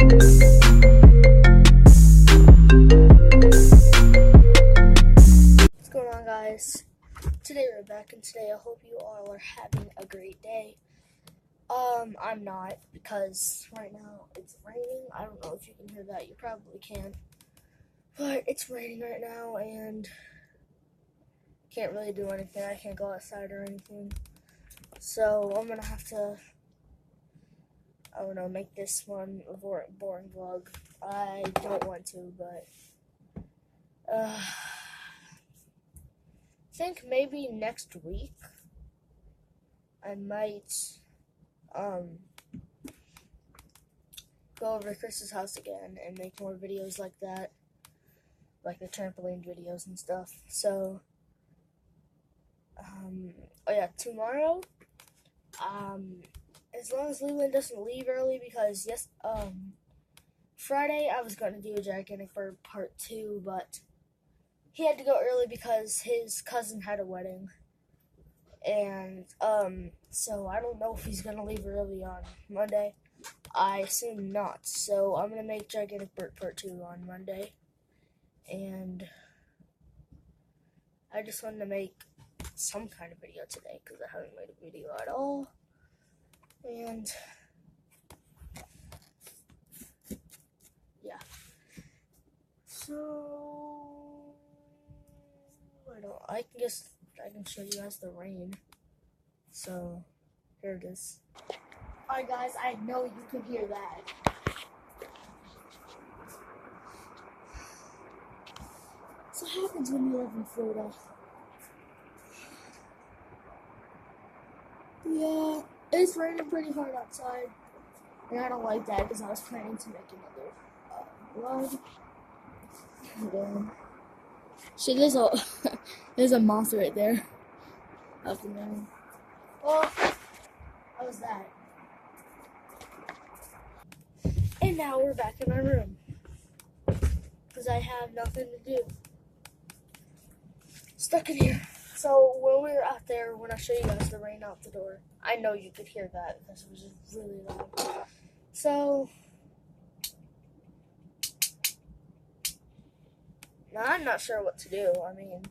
What's going on, guys? Today we're back, and today I hope you all are having a great day. I'm not, because right now it's raining. I don't know if you can hear that. You probably can. But it's raining right now, and can't really do anything. I can't go outside or anything. So I'm gonna have to, I don't know, make this one a boring vlog. I don't want to, but I think maybe next week I might go over to Chris's house again and make more videos like that, like the trampoline videos and stuff. So oh yeah, tomorrow, as long as Leland doesn't leave early, because Friday I was gonna do a Gigantic Bird part 2, but he had to go early because his cousin had a wedding. And so I don't know if he's gonna leave early on Monday. I assume not. So I'm gonna make Gigantic Bird part 2 on Monday. And I just wanted to make some kind of video today because I haven't made a video at all. And yeah. So I can show you guys the rain. So here it is. Alright guys, I know you can hear that. So what happens when you live in Florida? Yeah, it's raining pretty hard outside. And I don't like that because I was planning to make another vlog. And shit, there's a moth right there. Up in there. Well, how was that? And now we're back in my room. Because I have nothing to do. Stuck in here. So when we were out there, when I show you guys the rain out the door, I know you could hear that because it was just really loud. So now I'm not sure what to do. I mean,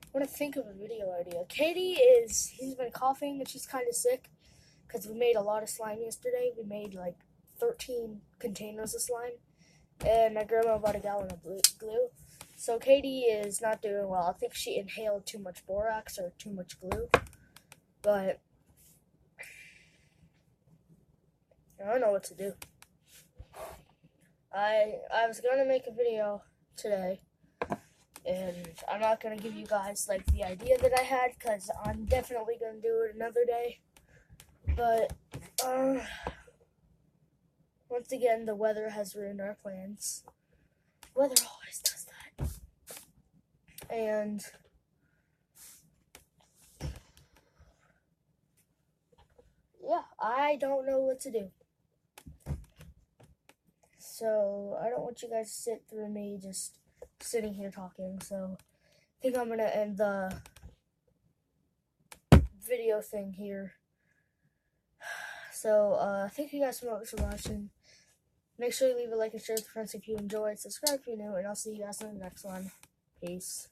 I want to think of a video idea. Katie he's been coughing and she's kind of sick because we made a lot of slime yesterday. We made like 13 containers of slime, and my grandma bought a gallon of glue. So Katie is not doing well. I think she inhaled too much borax or too much glue, but I don't know what to do. I was gonna make a video today, and I'm not gonna give you guys like the idea that I had because I'm definitely gonna do it another day. But once again, the weather has ruined our plans. Weather always does that. And yeah, I don't know what to do. So I don't want you guys to sit through me just sitting here talking. So I think I'm gonna end the video thing here. So thank you guys so much for watching. Make sure you leave a like and share with your friends if you enjoyed. Subscribe if you're new, and I'll see you guys in the next one. Peace.